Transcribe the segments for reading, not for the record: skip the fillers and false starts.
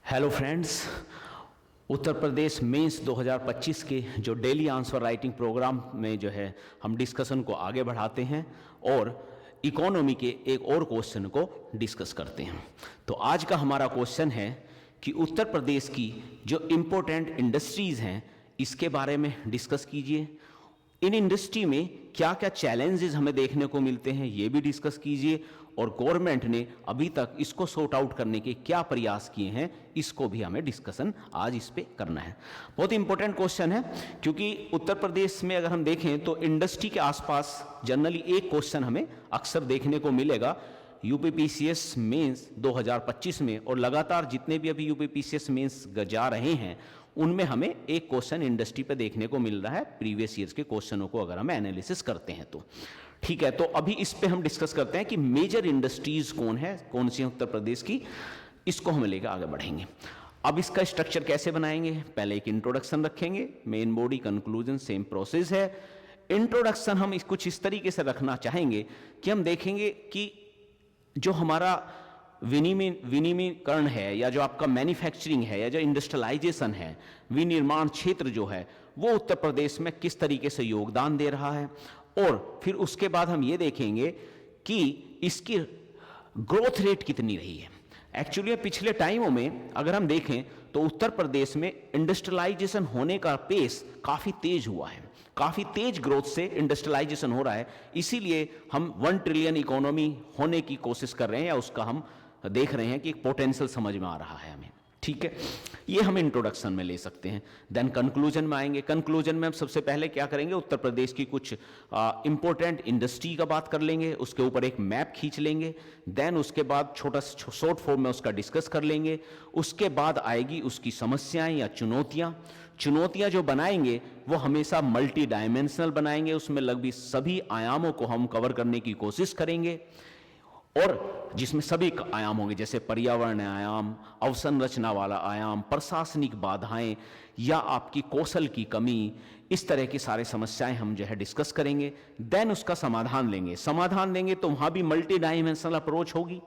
Hello friends, Uttar Pradesh mains 2025 के जो daily answer writing program में जो है हम डिस्कशन को आगे बढ़ाते हैं और इकोनॉमी के एक और क्वेश्चन को डिस्कस करते हैं। तो आज का हमारा क्वेश्चन है कि उत्तर प्रदेश की जो इम्पोर्टेंट इंडस्ट्रीज़ हैं इसके बारे में डिस्कस कीजिए। इन इंडस्ट्री में क्या क्या चैलेंजेस हमें देखने को मिलते हैं ये भी डिस्कस कीजिए, और गवर्नमेंट ने अभी तक इसको सॉर्ट आउट करने के क्या प्रयास किए हैं इसको भी हमें डिस्कशन आज इस पे करना है। बहुत इंपॉर्टेंट क्वेश्चन है क्योंकि उत्तर प्रदेश में अगर हम देखें तो इंडस्ट्री के आसपास जनरली एक क्वेश्चन हमें अक्सर देखने को मिलेगा यूपीपीसीएस मेंस 2025 में, और लगातार जितने भी अभी यूपीपीसीएस मेंस जा रहे हैं उनमें हमें एक क्वेश्चन इंडस्ट्री पे देखने को मिल रहा है प्रीवियस ईयर्स के क्वेश्चनों को अगर हम एनालिसिस करते हैं तो। ठीक है, तो अभी इस पे हम डिस्कस करते हैं कि मेजर इंडस्ट्रीज कौन है, कौन सी उत्तर प्रदेश की, इसको हम लेकर आगे बढ़ेंगे। अब इसका स्ट्रक्चर कैसे बनाएंगे, पहले एक इंट्रोडक्शन रखेंगे, main body conclusion same process है। इंट्रोडक्शन हम कुछ इस तरीके से रखना चाहेंगे कि हम देखेंगे कि जो हमारा विनिर्माणीकरण है या जो आपका मैन्युफैक्चरिंग है या जो इंडस्ट्रियलाइजेशन है, विनिर्माण क्षेत्र जो है वो उत्तर प्रदेश में किस तरीके से योगदान दे रहा है, और फिर उसके बाद हम ये देखेंगे कि इसकी ग्रोथ रेट कितनी रही है। एक्चुअली पिछले टाइमों में अगर हम देखें तो उत्तर प्रदेश में इंडस्ट्रियलाइजेशन होने का पेस काफ़ी तेज हुआ है, काफ़ी तेज ग्रोथ से इंडस्ट्रियलाइजेशन हो रहा है, इसीलिए हम 1 ट्रिलियन इकोनॉमी होने की कोशिश कर रहे हैं या उसका हम देख रहे हैं कि एक पोटेंशियल समझ में आ रहा है हमें। ठीक है, ये हम इंट्रोडक्शन में ले सकते हैं। देन कंक्लूजन में आएंगे। कंक्लूजन में हम सबसे पहले क्या करेंगे, उत्तर प्रदेश की कुछ इंपॉर्टेंट इंडस्ट्री का बात कर लेंगे, उसके ऊपर एक मैप खींच लेंगे। देन उसके बाद छोटा शॉर्ट फॉर्म में उसका डिस्कस कर लेंगे। उसके बाद आएगी उसकी समस्याएं या चुनौतियां। चुनौतियां जो बनाएंगे वो हमेशा मल्टी डायमेंशनल बनाएंगे, उसमें लगभग सभी आयामों को हम कवर करने की कोशिश करेंगे, और जिसमें सभी आयाम होंगे जैसे पर्यावरण आयाम, अवसंरचना वाला आयाम, प्रशासनिक बाधाएं या आपकी कौशल की कमी, इस तरह की सारी समस्याएं हम जो है डिस्कस करेंगे। देन उसका समाधान लेंगे। समाधान लेंगे तो वहां भी मल्टी डायमेंशनल अप्रोच होगी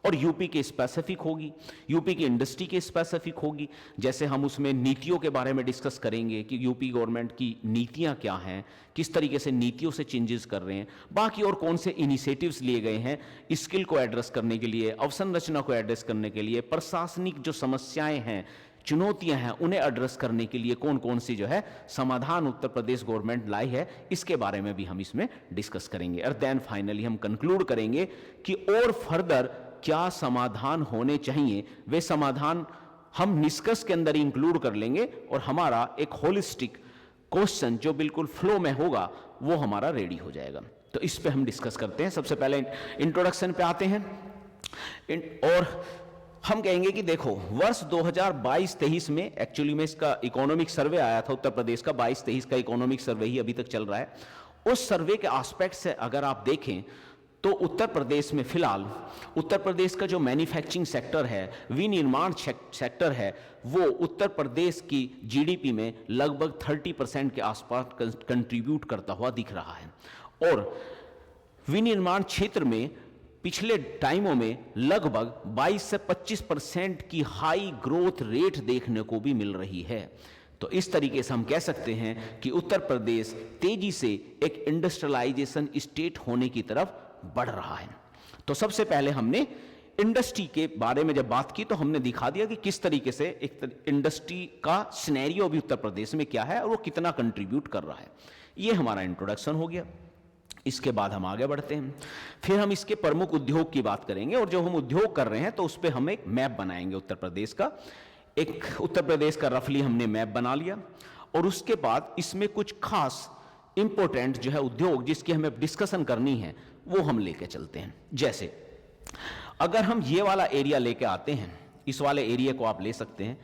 और यूपी के स्पेसिफिक होगी, यूपी की इंडस्ट्री के स्पेसिफिक होगी। जैसे हम उसमें नीतियों के बारे में डिस्कस करेंगे कि यूपी गवर्नमेंट की नीतियां क्या हैं, किस तरीके से नीतियों से चेंजेस कर रहे हैं, बाकी और कौन से इनिशिएटिव्स लिए गए हैं स्किल को एड्रेस करने के लिए, अवसंरचना को एड्रेस करने के लिए, प्रशासनिक जो समस्याएं हैं, चुनौतियां हैं, उन्हें एड्रेस करने के लिए कौन कौन सी जो है समाधान उत्तर प्रदेश गवर्नमेंट लाई है, इसके बारे में भी हम इसमें डिस्कस करेंगे। और देन फाइनली हम कंक्लूड करेंगे कि और फर्दर क्या समाधान होने चाहिए, वे समाधान हम निष्कर्ष के अंदर इंक्लूड कर लेंगे और हमारा एक होलिस्टिक क्वेश्चन जो बिल्कुल फ्लो में होगा वो हमारा रेडी हो जाएगा। तो इस पे हम डिस्कस करते हैं। सबसे पहले इंट्रोडक्शन पे आते हैं और हम कहेंगे कि देखो वर्ष 2022-23 में एक्चुअली में इसका इकोनॉमिक सर्वे आया था उत्तर प्रदेश का, 22-23 का इकोनॉमिक सर्वे ही अभी तक चल रहा है। उस सर्वे के एस्पेक्ट से अगर आप देखें तो उत्तर प्रदेश में फिलहाल उत्तर प्रदेश का जो मैन्युफैक्चरिंग सेक्टर है, विनिर्माण सेक्टर है, वो उत्तर प्रदेश की जीडीपी में लगभग 30% के आसपास कंट्रीब्यूट करता हुआ दिख रहा है। और विनिर्माण क्षेत्र में पिछले टाइमों में लगभग 22 से 25% की हाई ग्रोथ रेट देखने को भी मिल रही है। तो इस तरीके से हम कह सकते हैं कि उत्तर प्रदेश तेजी से एक इंडस्ट्रियलाइजेशन स्टेट होने की तरफ बढ़ रहा है। तो सबसे पहले हमने इंडस्ट्री के बारे में जब बात की तो हमने दिखा दिया कि किस तरीके से एक इंडस्ट्री का सिनेरियो भी उत्तर प्रदेश में क्या है और वो कितना कंट्रीब्यूट कर रहा है। ये हमारा इंट्रोडक्शन हो गया। इसके बाद हम आगे बढ़ते हैं, फिर हम इसके प्रमुख उद्योग की बात करेंगे, और जो हम उद्योग कर रहे हैं तो उस पर हम एक मैप बनाएंगे उत्तर प्रदेश का। एक उत्तर प्रदेश का रफली हमने मैप बना लिया, और उसके बाद इसमें कुछ खास इंपॉर्टेंट जो है उद्योग जिसकी हमें डिस्कशन करनी है वो हम लेके चलते हैं। जैसे अगर हम ये वाला एरिया लेके आते हैं, इस वाले एरिया को आप ले सकते हैं।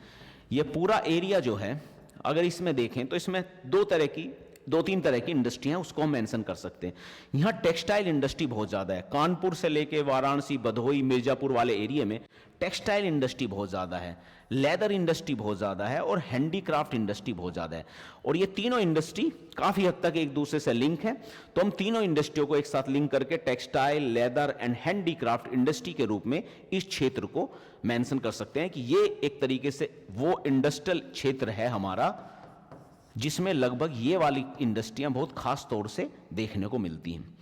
ये पूरा एरिया जो है अगर इसमें देखें तो इसमें दो तरह की दो तीन तरह की इंडस्ट्री हैं, उसको हम मेंशन कर सकते हैं। यहाँ टेक्सटाइल इंडस्ट्री बहुत ज़्यादा है, कानपुर से लेके वाराणसी, भदोही, मिर्जापुर वाले एरिया में टेक्सटाइल इंडस्ट्री बहुत ज़्यादा है, लेदर इंडस्ट्री बहुत ज़्यादा है और हैंडीक्राफ्ट इंडस्ट्री बहुत ज़्यादा है। और ये तीनों इंडस्ट्री काफ़ी हद तक एक दूसरे से लिंक है, तो हम तीनों इंडस्ट्रियों को एक साथ लिंक करके textile, leather and handicraft industry के रूप में इस क्षेत्र को मेंशन कर सकते हैं कि ये एक तरीके से वो इंडस्ट्रियल क्षेत्र है हमारा जिसमें लगभग ये वाली इंडस्ट्रियां बहुत खास तौर से देखने को मिलती हैं।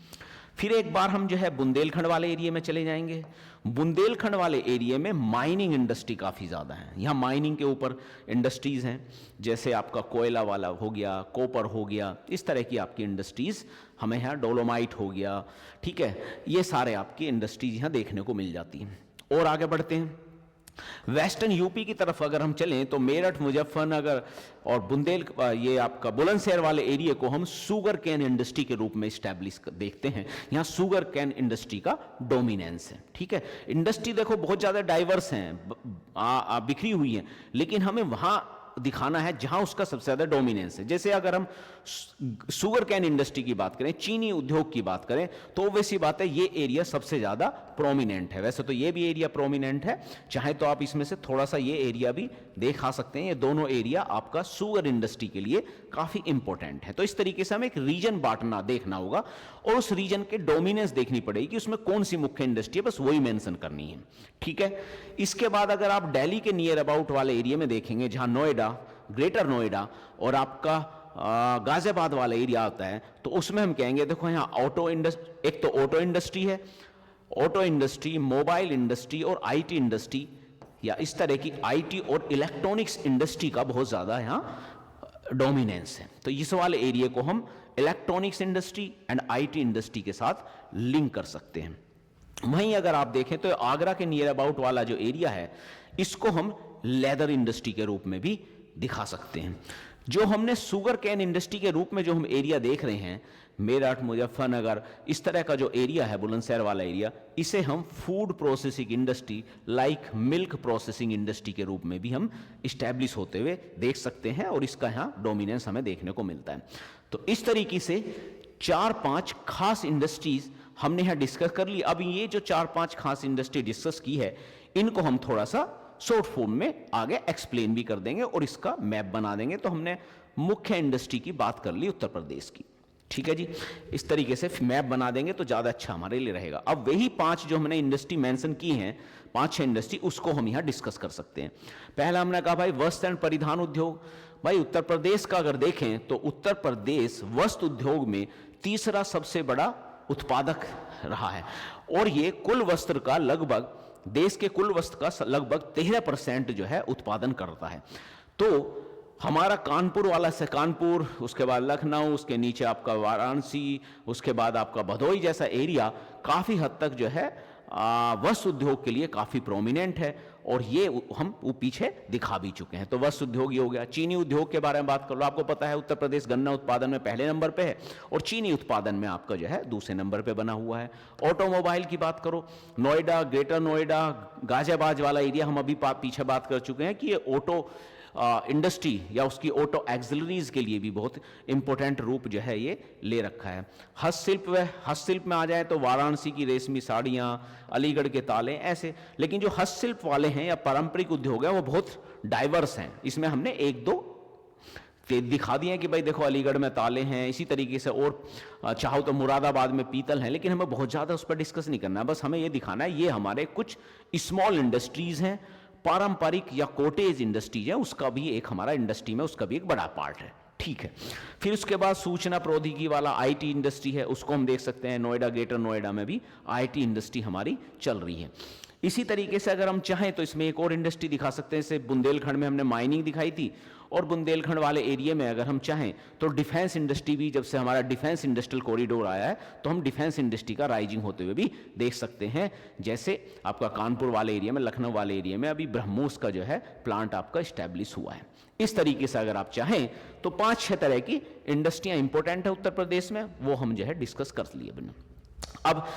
फिर एक बार हम जो है बुंदेलखंड वाले एरिया में चले जाएंगे। बुंदेलखंड वाले एरिया में माइनिंग इंडस्ट्री काफ़ी ज़्यादा है। यहाँ माइनिंग के ऊपर इंडस्ट्रीज़ हैं, जैसे आपका कोयला वाला हो गया, कॉपर हो गया, इस तरह की आपकी इंडस्ट्रीज़ हमें यहाँ, डोलोमाइट हो गया, ठीक है, ये सारे आपकी इंडस्ट्रीज यहाँ देखने को मिल जाती हैं। और आगे बढ़ते हैं, वेस्टर्न यूपी की तरफ अगर हम चलें तो मेरठ, मुजफ्फरनगर और ये आपका बुलंदशहर वाले एरिया को हम शुगर कैन इंडस्ट्री के रूप में स्टैब्लिश देखते हैं। यहाँ शुगर कैन इंडस्ट्री का डोमिनेंस है, ठीक है। इंडस्ट्री देखो बहुत ज़्यादा डाइवर्स हैं, बिखरी हुई हैं, लेकिन हमें वहाँ दिखाना है जहां उसका सबसे ज्यादा डोमिनेंस है। जैसे अगर हम शुगर कैन इंडस्ट्री की बात करें, चीनी उद्योग की बात करें, तो वैसी बात है ये एरिया सबसे ज्यादा प्रोमिनेंट है। वैसे तो ये भी एरिया प्रोमिनेंट है, चाहे तो आप इसमें से थोड़ा सा ये एरिया भी देखा सकते हैं। ये दोनों एरिया आपका शुगर इंडस्ट्री के लिए काफी इंपॉर्टेंट है। तो इस तरीके से हमें एक रीजन बांटना देखना होगा और उस रीजन के डोमिनेंस देखनी पड़ेगी, उसमें कौन सी मुख्य इंडस्ट्री है, बस वही मेंशन करनी है, ठीक है। इसके बाद अगर आप दिल्ली के नियर अबाउट वाले एरिया में देखेंगे, जहां नोएडा, ग्रेटर नोएडा और आपका गाजियाबाद वाला एरिया आता है, तो उसमें हम कहेंगे देखो यहाँ ऑटो इंडस्ट्री, एक तो ऑटो इंडस्ट्री है, ऑटो इंडस्ट्री, मोबाइल इंडस्ट्री और आईटी इंडस्ट्री, या इस तरह की आईटी और इलेक्ट्रॉनिक्स इंडस्ट्री का बहुत ज्यादा यहाँ डोमिनेंस है। तो इस वाले एरिया को हम electronics industry and IT industry के साथ लिंक कर सकते हैं। वहीं अगर आप देखें तो आगरा के नियर अबाउट वाला जो एरिया है, इसको हम लेदर इंडस्ट्री के रूप में भी दिखा सकते हैं। जो हमने शुगर कैन इंडस्ट्री के रूप में जो हम एरिया देख रहे हैं, मेरठ, मुजफ्फरनगर, इस तरह का जो एरिया है बुलंदशहर वाला एरिया, इसे हम food processing industry like milk processing industry के रूप में भी हम इस्टेब्लिश होते हुए देख सकते हैं और इसका यहाँ डोमिनेंस हमें देखने को मिलता है। तो इस तरीके से 4-5 खास इंडस्ट्रीज हमने यहाँ डिस्कस कर ली। अब ये जो 4-5 खास इंडस्ट्री डिस्कस की है, इनको हम थोड़ा सा शॉर्ट फॉर्म में आगे एक्सप्लेन भी कर देंगे और इसका मैप बना देंगे। तो हमने मुख्य इंडस्ट्री की बात कर ली उत्तर प्रदेश की, ठीक है जी। इस तरीके से मैप बना देंगे तो ज़्यादा अच्छा हमारे लिए रहेगा। अब वही 5 जो हमने इंडस्ट्री मेंशन की हैं, 5-6 इंडस्ट्री, उसको हम यहाँ डिस्कस कर सकते हैं। पहला हमने कहा भाई वस्त्र एंड परिधान उद्योग। भाई उत्तर प्रदेश का अगर देखें तो उत्तर प्रदेश वस्त्र उद्योग में तीसरा सबसे बड़ा उत्पादक रहा है और ये कुल वस्त्र का लगभग, देश के कुल वस्त्र का लगभग 13% जो है उत्पादन करता है। तो हमारा कानपुर वाला से कानपुर, उसके बाद लखनऊ, उसके नीचे आपका वाराणसी, उसके बाद आपका भदोही जैसा एरिया काफ़ी हद तक जो है वस्त्र उद्योग के लिए काफ़ी प्रोमिनेंट है और ये हम वो पीछे दिखा भी चुके हैं। तो वस्त्र उद्योग ही हो गया। चीनी उद्योग के बारे में बात कर लो, आपको पता है उत्तर प्रदेश गन्ना उत्पादन में पहले नंबर पे है और चीनी उत्पादन में आपका जो है दूसरे नंबर पे बना हुआ है। ऑटोमोबाइल की बात करो, नोएडा, ग्रेटर नोएडा, गाजियाबाद वाला एरिया हम अभी पीछे बात कर चुके हैं कि ये ऑटो इंडस्ट्री या उसकी ऑटो एक्सिलरीज के लिए भी बहुत इंपॉर्टेंट रूप जो है ये ले रखा है। हस्तशिल्प में आ जाए तो वाराणसी की रेशमी साड़ियाँ, अलीगढ़ के ताले, ऐसे। लेकिन जो हस्तशिल्प वाले हैं या पारंपरिक उद्योग है वो बहुत डाइवर्स हैं। इसमें हमने 1-2 दिखा दिए कि भाई देखो अलीगढ़ में ताले हैं, इसी तरीके से और चाहो तो मुरादाबाद में पीतल है, लेकिन हमें बहुत ज़्यादा उस पर डिस्कस नहीं करना है। बस हमें ये दिखाना है ये हमारे कुछ स्मॉल इंडस्ट्रीज हैं, पारंपरिक या कोटेज इंडस्ट्रीज है, उसका भी एक हमारा इंडस्ट्री में उसका भी एक बड़ा पार्ट है, ठीक है। फिर उसके बाद सूचना प्रौद्योगिकी वाला आईटी इंडस्ट्री है, उसको हम देख सकते हैं नोएडा, ग्रेटर नोएडा में भी आईटी इंडस्ट्री हमारी चल रही है। इसी तरीके से अगर हम चाहें तो इसमें एक और इंडस्ट्री दिखा सकते हैं। जैसे बुंदेलखंड में हमने माइनिंग दिखाई थी और बुंदेलखंड वाले एरिया में अगर हम चाहें तो डिफेंस इंडस्ट्री भी, जब से हमारा डिफेंस इंडस्ट्रियल कॉरिडोर आया है तो हम डिफेंस इंडस्ट्री का राइजिंग होते हुए भी देख सकते हैं। जैसे आपका कानपुर वाले एरिया में, लखनऊ वाले एरिया में अभी ब्रह्मोस का जो है प्लांट आपका इस्टेब्लिश हुआ है। इस तरीके से अगर आप चाहें तो 5-6 तरह की इंडस्ट्रियां इंपॉर्टेंट है उत्तर प्रदेश में, वो हम जो है डिस्कस कर लिए बना। अब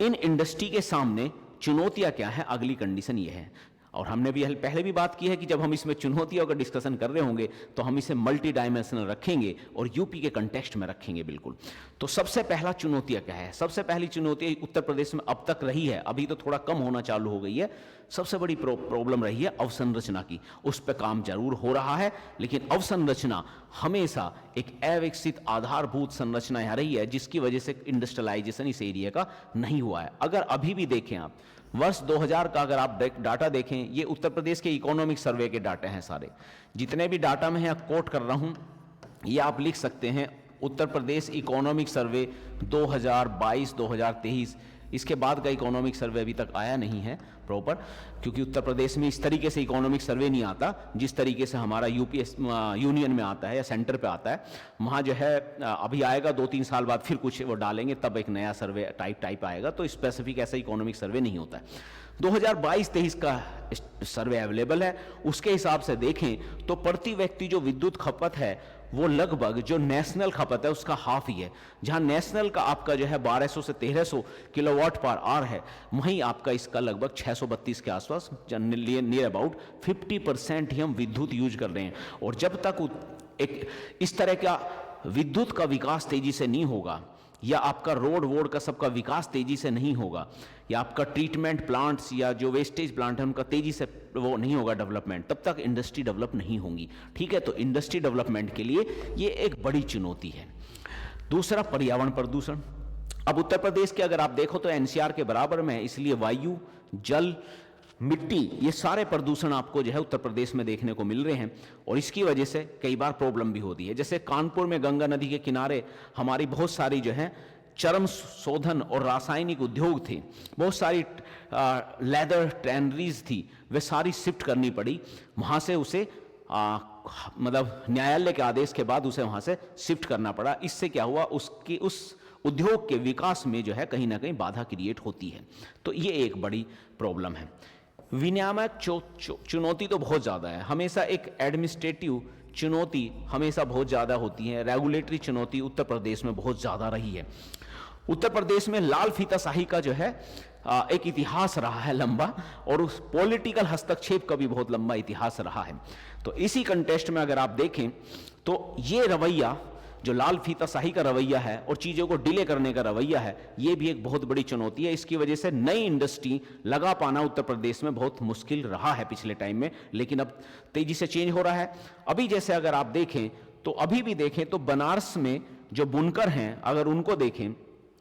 इन इंडस्ट्री के सामने चुनौतियां क्या है, अगली कंडीशन ये है। और हमने भी पहले भी बात की है कि जब हम इसमें चुनौतियों का डिस्कशन कर रहे होंगे तो हम इसे मल्टी डायमेंशनल रखेंगे और यूपी के कंटेक्स्ट में रखेंगे बिल्कुल। तो सबसे पहला चुनौतियाँ क्या है? सबसे पहली चुनौती उत्तर प्रदेश में अब तक रही है, अभी तो थोड़ा कम होना चालू हो गई है, सबसे बड़ी प्रॉब्लम रही है अवसंरचना की। उस पर काम जरूर हो रहा है, लेकिन अवसंरचना हमेशा एक अविकसित आधारभूत संरचना यहाँ रही है, जिसकी वजह से इंडस्ट्रियलाइजेशन इस एरिया का नहीं हुआ है। अगर अभी भी देखें आप वर्ष 2000 का अगर आप डाटा देखें, ये उत्तर प्रदेश के इकोनॉमिक सर्वे के डाटा हैं सारे, जितने भी डाटा मैं यहाँ कोट कर रहा हूँ ये आप लिख सकते हैं उत्तर प्रदेश इकोनॉमिक सर्वे 2022-2023। इसके बाद का इकोनॉमिक सर्वे अभी तक आया नहीं है प्रॉपर, क्योंकि उत्तर प्रदेश में इस तरीके से इकोनॉमिक सर्वे नहीं आता जिस तरीके से हमारा यूपी यूनियन में आता है या सेंटर पे आता है। वहाँ जो है अभी आएगा 2-3 साल बाद, फिर कुछ वो डालेंगे, तब एक नया सर्वे टाइप आएगा। तो स्पेसिफिक ऐसा इकोनॉमिक सर्वे नहीं होता है। 2022-23 का सर्वे अवेलेबल है, उसके हिसाब से देखें तो प्रति व्यक्ति जो विद्युत खपत है वो लगभग जो नेशनल खपत है उसका हाफ ही है। जहां नेशनल का आपका जो है 1200 से 1300 किलोवाट पर आवर है, वहीं आपका इसका लगभग 632 के आसपास, नियर अबाउट 50% ही हम विद्युत यूज कर रहे हैं। और जब तक एक इस तरह का विद्युत का विकास तेजी से नहीं होगा, या आपका रोड वोड का सबका विकास तेजी से नहीं होगा, या आपका ट्रीटमेंट प्लांट्स या जो वेस्टेज प्लांट है उनका तेजी से वो नहीं होगा डेवलपमेंट, तब तक इंडस्ट्री डेवलप नहीं होंगी। ठीक है, तो इंडस्ट्री डेवलपमेंट के लिए ये एक बड़ी चुनौती है। दूसरा, पर्यावरण प्रदूषण। अब उत्तर प्रदेश के अगर आप देखो तो एनसीआर के बराबर में है, इसलिए वायु, जल, मिट्टी, ये सारे प्रदूषण आपको जो है उत्तर प्रदेश में देखने को मिल रहे हैं। और इसकी वजह से कई बार प्रॉब्लम भी होती है। जैसे कानपुर में गंगा नदी के किनारे हमारी बहुत सारी जो है चर्म शोधन और रासायनिक उद्योग थे, बहुत सारी लेदर टैनरीज थी, वे सारी शिफ्ट करनी पड़ी वहाँ से। उसे मतलब न्यायालय के आदेश के बाद उसे वहाँ से शिफ्ट करना पड़ा। इससे क्या हुआ, उसकी उस उद्योग के विकास में जो है कहीं ना कहीं बाधा क्रिएट होती है। तो ये एक बड़ी प्रॉब्लम है। विनियामक चुनौती तो बहुत ज़्यादा है, हमेशा एक एडमिनिस्ट्रेटिव चुनौती हमेशा बहुत ज़्यादा होती है। रेगुलेटरी चुनौती उत्तर प्रदेश में बहुत ज़्यादा रही है। उत्तर प्रदेश में लाल फीताशाही का जो है एक इतिहास रहा है लंबा, और उस पॉलिटिकल हस्तक्षेप का भी बहुत लंबा इतिहास रहा है। तो इसी कंटेस्ट में अगर आप देखें तो ये रवैया जो लाल फीताशाही का रवैया है और चीज़ों को डिले करने का रवैया है, ये भी एक बहुत बड़ी चुनौती है। इसकी वजह से नई इंडस्ट्री लगा पाना उत्तर प्रदेश में बहुत मुश्किल रहा है पिछले टाइम में, लेकिन अब तेजी से चेंज हो रहा है। अभी जैसे अगर आप देखें तो अभी भी देखें तो बनारस में जो बुनकर हैं, अगर उनको देखें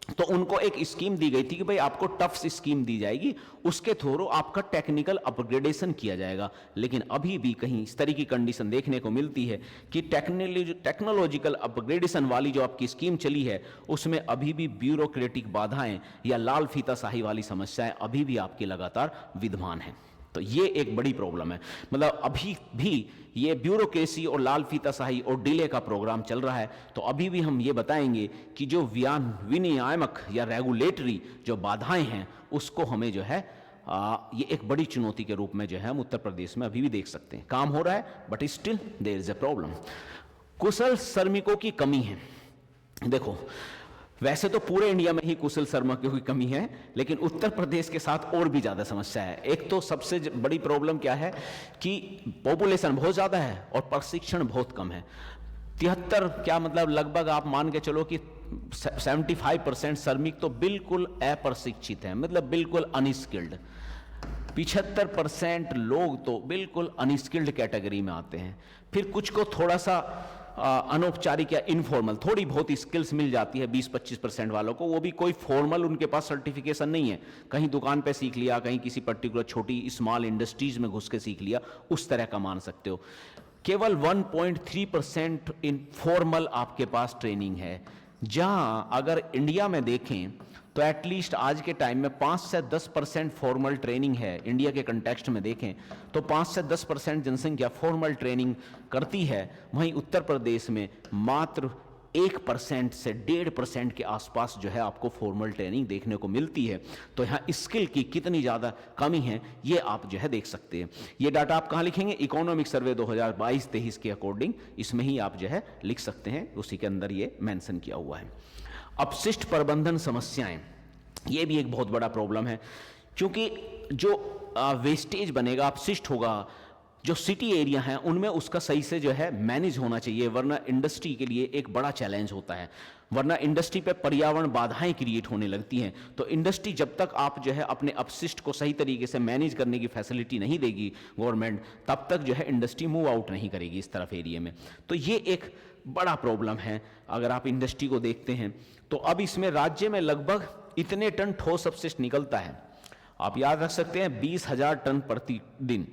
तो उनको एक स्कीम दी गई थी कि भाई आपको टफ स्कीम दी जाएगी, उसके थ्रू आपका टेक्निकल अपग्रेडेशन किया जाएगा। लेकिन अभी भी कहीं इस तरह की कंडीशन देखने को मिलती है कि टेक्नोलॉजिकल अपग्रेडेशन वाली जो आपकी स्कीम चली है उसमें अभी भी ब्यूरोक्रेटिक बाधाएं या लाल फीताशाही वाली समस्याएं अभी भी आपकी लगातार विद्यमान हैं। तो ये एक बड़ी प्रॉब्लम है। मतलब अभी भी ये ब्यूरोक्रेसी और लाल फीताशाही और डिले का प्रोग्राम चल रहा है। तो अभी भी हम ये बताएंगे कि जो विनियामक या रेगुलेटरी जो बाधाएं हैं उसको हमें जो है ये एक बड़ी चुनौती के रूप में जो है हम उत्तर प्रदेश में अभी भी देख सकते हैं। काम हो रहा है but still there is a problem. कुशल श्रमिकों की कमी है। देखो, वैसे तो पूरे इंडिया में ही कुशल श्रमिकों की कमी है, लेकिन उत्तर प्रदेश के साथ और भी ज़्यादा समस्या है। एक तो सबसे बड़ी प्रॉब्लम क्या है कि पॉपुलेशन बहुत ज़्यादा है और प्रशिक्षण बहुत कम है। 73 क्या मतलब लगभग आप मान के चलो कि 75% श्रमिक तो बिल्कुल अप्रशिक्षित हैं, मतलब बिल्कुल अनस्किल्ड। 75% लोग तो बिल्कुल अनस्किल्ड कैटेगरी में आते हैं। फिर कुछ को थोड़ा सा अनौपचारिक या इनफॉर्मल थोड़ी बहुत स्किल्स मिल जाती है 20-25% वालों को, वो भी कोई फॉर्मल उनके पास सर्टिफिकेशन नहीं है, कहीं दुकान पे सीख लिया, कहीं किसी पर्टिकुलर छोटी स्मॉल इंडस्ट्रीज में घुस के सीख लिया, उस तरह का मान सकते हो। केवल 1.3% इनफॉर्मल आपके पास ट्रेनिंग है। जहां अगर इंडिया में देखें तो एटलीस्ट आज के टाइम में 5 से 10% फॉर्मल ट्रेनिंग है। इंडिया के कंटेक्स्ट में देखें तो 5 से 10% जनसंख्या फॉर्मल ट्रेनिंग करती है, वहीं उत्तर प्रदेश में मात्र 1% से 1.5% के आसपास जो है आपको फॉर्मल ट्रेनिंग देखने को मिलती है। तो यहाँ स्किल की कितनी ज़्यादा कमी है ये आप जो है देख सकते हैं। ये डाटा आप कहाँ लिखेंगे? इकोनॉमिक सर्वे 2022-23 के अकॉर्डिंग इसमें ही आप जो है लिख सकते हैं, उसी के अंदर ये मेंशन किया हुआ है। अपशिष्ट प्रबंधन समस्याएं, ये भी एक बहुत बड़ा प्रॉब्लम है। क्योंकि जो वेस्टेज बनेगा, अपशिष्ट होगा, जो सिटी एरिया हैं उनमें उसका सही से जो है मैनेज होना चाहिए, वरना इंडस्ट्री के लिए एक बड़ा चैलेंज होता है। वरना इंडस्ट्री पे पर्यावरण बाधाएं क्रिएट होने लगती हैं। तो इंडस्ट्री जब तक आप जो है अपने अपशिष्ट को सही तरीके से मैनेज करने की फैसिलिटी नहीं देगी गवर्नमेंट, तब तक जो है इंडस्ट्री मूव आउट नहीं करेगी इस तरफ एरिया में। तो ये एक बड़ा प्रॉब्लम है अगर आप इंडस्ट्री को देखते हैं। तो अब इसमें राज्य में लगभग इतने टन ठोस अपशिष्ट निकलता है, आप याद रख सकते हैं 20,000 टन प्रतिदिन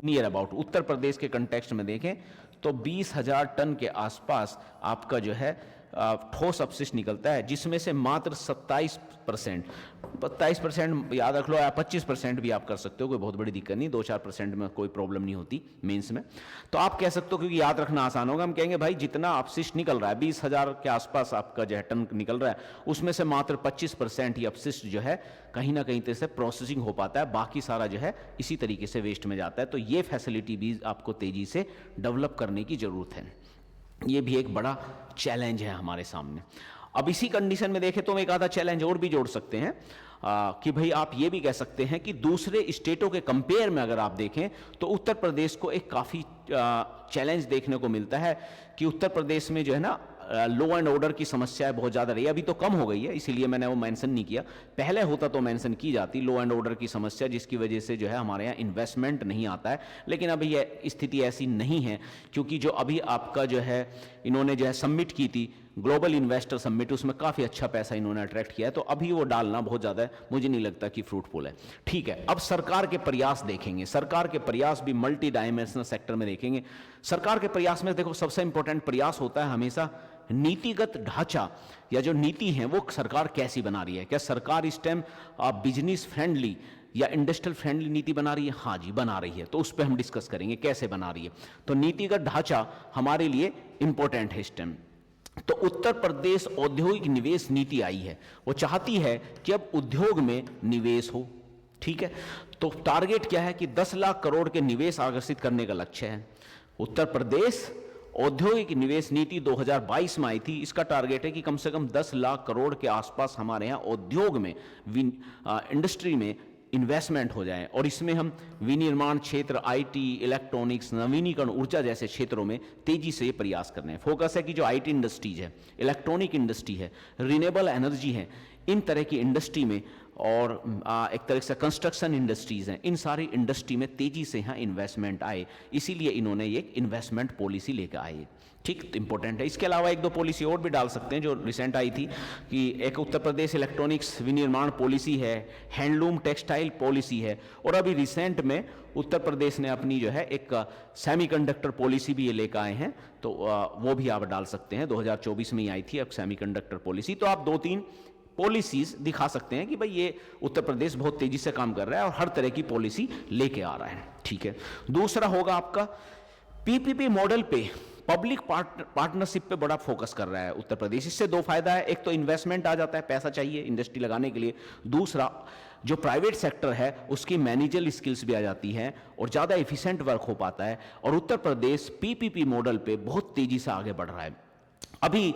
नियर अबाउट। उत्तर प्रदेश के कंटेक्स्ट में देखें तो 20,000 टन के आसपास आपका जो है ठोस अपशिष्ट निकलता है, जिसमें से मात्र 27% याद रख लो, या 25% भी आप कर सकते हो, कोई बहुत बड़ी दिक्कत नहीं, 2-4% में कोई प्रॉब्लम नहीं होती मेंस में। तो आप कह सकते हो, क्योंकि याद रखना आसान होगा, हम कहेंगे भाई जितना अपशिष्ट निकल रहा है 20,000 के आसपास आपका जो है टन निकल रहा है, उसमें से मात्र 25% ही अपशिष्ट जो है कहीं ना कहीं तरह से प्रोसेसिंग हो पाता है, बाकी सारा जो है इसी तरीके से वेस्ट में जाता है। तो ये फैसिलिटी भी आपको तेजी से डेवलप करने की जरूरत है। ये भी एक बड़ा चैलेंज है हमारे सामने। अब इसी कंडीशन में देखें तो हम एक आधा चैलेंज और भी जोड़ सकते हैं कि भाई आप ये भी कह सकते हैं कि दूसरे स्टेटों के कंपेयर में अगर आप देखें तो उत्तर प्रदेश को एक काफ़ी चैलेंज देखने को मिलता है कि उत्तर प्रदेश में जो है ना लॉ एंड ऑर्डर की समस्याएं बहुत ज़्यादा रही है। अभी तो कम हो गई है, इसीलिए मैंने वो मेंशन नहीं किया, पहले होता तो मेंशन की जाती लॉ एंड ऑर्डर की समस्या, जिसकी वजह से जो है हमारे यहाँ इन्वेस्टमेंट नहीं आता है। लेकिन अभी ये स्थिति ऐसी नहीं है, क्योंकि जो अभी आपका जो है इन्होंने जो है सबमिट की थी ग्लोबल इन्वेस्टर समिट, उसमें काफ़ी अच्छा पैसा इन्होंने अट्रैक्ट किया है। तो अभी वो डालना बहुत ज़्यादा मुझे नहीं लगता कि फ्रूटफुल है। ठीक है, अब सरकार के प्रयास देखेंगे, सरकार के प्रयास भी मल्टी डायमेंशनल सेक्टर में देखेंगे। सरकार के प्रयास में देखो सबसे इंपॉर्टेंट प्रयास होता है हमेशा नीतिगत ढांचा, या जो नीति है वो सरकार कैसी बना रही है। क्या सरकार इस टाइम बिजनेस फ्रेंडली या इंडस्ट्रियल फ्रेंडली नीति बना रही है? हाँ जी, बना रही है। तो उस पर हम डिस्कस करेंगे कैसे बना रही है। तो नीतिगत ढांचा हमारे लिए इंपॉर्टेंट है इस टाइम। तो उत्तर प्रदेश औद्योगिक निवेश नीति आई है, वो चाहती है कि अब उद्योग में निवेश हो। ठीक है, तो टारगेट क्या है कि 10 लाख करोड़ के निवेश आकर्षित करने का लक्ष्य है। उत्तर प्रदेश औद्योगिक निवेश नीति 2022 में आई थी, इसका टारगेट है कि कम से कम 10 लाख करोड़ के आसपास हमारे यहाँ उद्योग में इंडस्ट्री में इन्वेस्टमेंट हो जाए। और इसमें हम विनिर्माण क्षेत्र, आईटी, इलेक्ट्रॉनिक्स, नवीनीकरण ऊर्जा जैसे क्षेत्रों में तेजी से ये प्रयास कर रहे हैं। फोकस है कि जो आईटी इंडस्ट्रीज है, इलेक्ट्रॉनिक इंडस्ट्री है, रिन्यूएबल एनर्जी है, इन तरह की इंडस्ट्री में, और एक तरह से कंस्ट्रक्शन इंडस्ट्रीज हैं, इन सारी इंडस्ट्री में तेजी से यहाँ इन्वेस्टमेंट आए, इसीलिए इन्होंने एक इन्वेस्टमेंट पॉलिसी लेकर आए। ठीक, इंपॉर्टेंट है। इसके अलावा एक दो पॉलिसी और भी डाल सकते हैं जो रिसेंट आई थी, कि एक उत्तर प्रदेश इलेक्ट्रॉनिक्स विनिर्माण पॉलिसी है, हैंडलूम टेक्सटाइल पॉलिसी है, और अभी रिसेंट में उत्तर प्रदेश ने अपनी जो है एक सेमीकंडक्टर पॉलिसी भी ये लेकर आए हैं। तो वो भी आप डाल सकते हैं, 2024 में ही आई थी अब सेमीकंडक्टर पॉलिसी। तो आप 2-3 पॉलिसीज दिखा सकते हैं कि भाई ये उत्तर प्रदेश बहुत तेजी से काम कर रहा है और हर तरह की पॉलिसी लेके आ रहा है। ठीक है, दूसरा होगा आपका पीपीपी मॉडल पे, पब्लिक पार्टनरशिप पे बड़ा फोकस कर रहा है उत्तर प्रदेश। इससे 2 फायदा है, एक तो इन्वेस्टमेंट आ जाता है, पैसा चाहिए इंडस्ट्री लगाने के लिए, दूसरा जो प्राइवेट सेक्टर है उसकी मैनेजरल स्किल्स भी आ जाती हैं और ज़्यादा एफिशिएंट वर्क हो पाता है। और उत्तर प्रदेश पीपीपी मॉडल पे बहुत तेजी से आगे बढ़ रहा है। अभी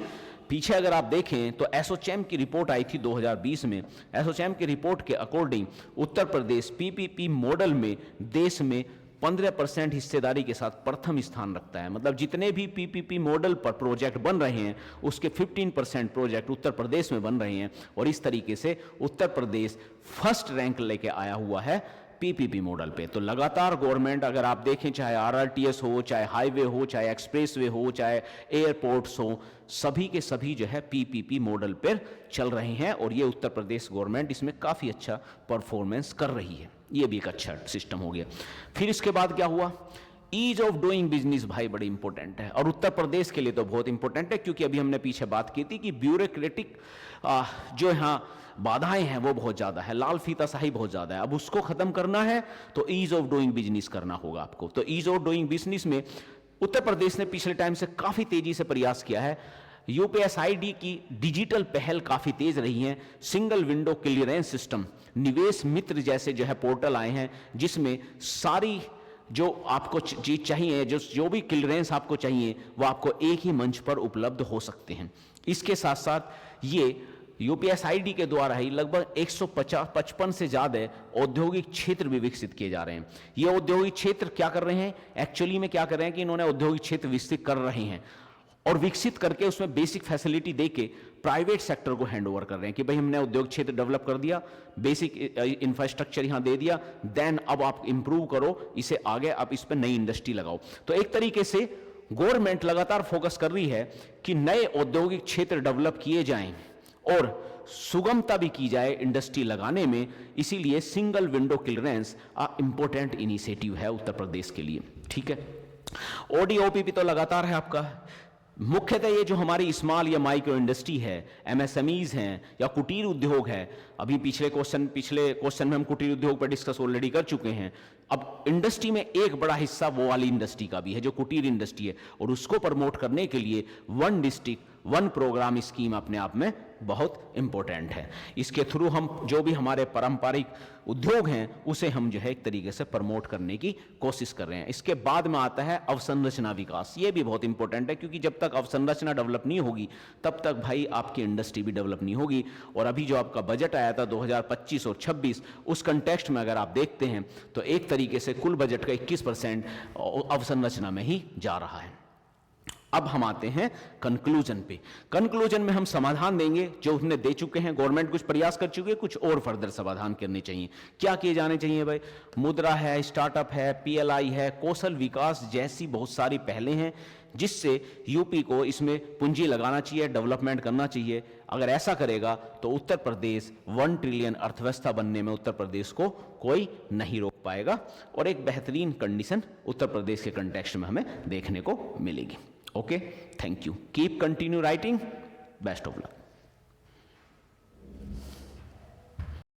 पीछे अगर आप देखें तो एसोचैम की रिपोर्ट आई थी 2020 में। एसोचैम की रिपोर्ट के according Uttar Pradesh PPP model में देश में 15% हिस्सेदारी के साथ प्रथम स्थान रखता है। मतलब जितने भी पीपीपी मॉडल पर प्रोजेक्ट बन रहे हैं उसके 15% प्रोजेक्ट उत्तर प्रदेश में बन रहे हैं, और इस तरीके से उत्तर प्रदेश फर्स्ट रैंक लेके आया हुआ है पीपीपी मॉडल पे। तो लगातार गवर्नमेंट, अगर आप देखें चाहे आरआरटीएस हो, चाहे हाईवे हो, चाहे एक्सप्रेसवे हो, चाहे एयरपोर्ट्स हो, सभी के सभी जो है पीपीपी मॉडल पर चल रहे हैं, और ये उत्तर प्रदेश गवर्नमेंट इसमें काफ़ी अच्छा परफॉर्मेंस कर रही है। ये भी एक अच्छा सिस्टम हो गया। फिर इसके बाद क्या हुआ, ईज ऑफ डूइंग बिजनेस भाई बड़ी इंपॉर्टेंट है, और उत्तर प्रदेश के लिए तो बहुत इंपॉर्टेंट है, क्योंकि अभी हमने पीछे बात की थी कि ब्यूरोक्रेटिक जो यहाँ बाधाएं हैं वो बहुत ज़्यादा है, लाल फीता शाही बहुत ज़्यादा है। अब उसको ख़त्म करना है तो ईज ऑफ डूइंग बिजनेस करना होगा आपको। तो ईज ऑफ डूइंग बिजनेस में उत्तर प्रदेश ने पिछले टाइम से काफ़ी तेज़ी से प्रयास किया है। यूपीएसआईडी की डिजिटल पहल काफ़ी तेज़ रही हैं। सिंगल विंडो क्लियरेंस सिस्टम, निवेश मित्र जैसे जो है पोर्टल आए हैं, जिसमें सारी जो आपको चीज़ चाहिए, जो भी क्लियरेंस आपको चाहिए वो आपको एक ही मंच पर उपलब्ध हो सकते हैं। इसके साथ साथ ये यूपीएसआईडी के द्वारा ही लगभग 155 से ज़्यादा औद्योगिक क्षेत्र भी विकसित किए जा रहे हैं। ये औद्योगिक क्षेत्र क्या कर रहे हैं, एक्चुअली में क्या कर रहे हैं कि इन्होंने औद्योगिक क्षेत्र विकसित कर रहे हैं और विकसित करके उसमें बेसिक फैसिलिटी देके प्राइवेट सेक्टर को हैंड ओवर कर रहे हैं कि भाई हमने उद्योग क्षेत्र डेवलप कर दिया, बेसिक इंफ्रास्ट्रक्चर यहां दे दिया, देन अब आप इंप्रूव करो इसे आगे, आप इस पर नई इंडस्ट्री लगाओ। तो एक तरीके से गवर्नमेंट लगातार फोकस कर रही है कि नए औद्योगिक क्षेत्र डेवलप किए जाएं और सुगमता भी की जाए इंडस्ट्री लगाने में। इसीलिए single window clearance important initiative है उत्तर प्रदेश के लिए। ठीक है, ओडीओपीपी तो लगातार है आपका। मुख्यतः ये जो हमारी स्मॉल या माइक्रो इंडस्ट्री है, एमएसएमईज हैं या कुटीर उद्योग है, अभी पिछले क्वेश्चन में हम कुटीर उद्योग पर डिस्कस ऑलरेडी कर चुके हैं। अब इंडस्ट्री में एक बड़ा हिस्सा वो वाली इंडस्ट्री का भी है जो कुटीर इंडस्ट्री है, और उसको प्रमोट करने के लिए one district one program scheme अपने आप में बहुत इंपॉर्टेंट है। इसके थ्रू हम जो भी हमारे पारंपरिक उद्योग हैं उसे हम जो है एक तरीके से प्रमोट करने की कोशिश कर रहे हैं। इसके बाद में आता है अवसंरचना विकास। ये भी बहुत इंपॉर्टेंट है, क्योंकि जब तक अवसंरचना डेवलप नहीं होगी तब तक भाई आपकी इंडस्ट्री भी डेवलप नहीं होगी। और अभी जो आपका बजट आया था 2025 और 26, उस कंटेक्स्ट में अगर आप देखते हैं तो एक तरीके से कुल बजट का 21% अवसंरचना में ही जा रहा है। अब हम आते हैं कंक्लूजन पे। कंक्लूजन में हम समाधान देंगे जो उसने दे चुके हैं, गवर्नमेंट कुछ प्रयास कर चुकी है, कुछ और फर्दर समाधान करने चाहिए। क्या किए जाने चाहिए भाई? मुद्रा है, स्टार्टअप है, पीएलआई है, कौशल विकास जैसी बहुत सारी पहलें हैं जिससे यूपी को इसमें पूंजी लगाना चाहिए, डेवलपमेंट करना चाहिए। अगर ऐसा करेगा तो उत्तर प्रदेश 1 ट्रिलियन अर्थव्यवस्था बनने में उत्तर प्रदेश को कोई नहीं रोक पाएगा, और एक बेहतरीन कंडीशन उत्तर प्रदेश के कंटेक्स्ट में हमें देखने को मिलेगी। Okay, thank you. Keep continue writing. Best of luck.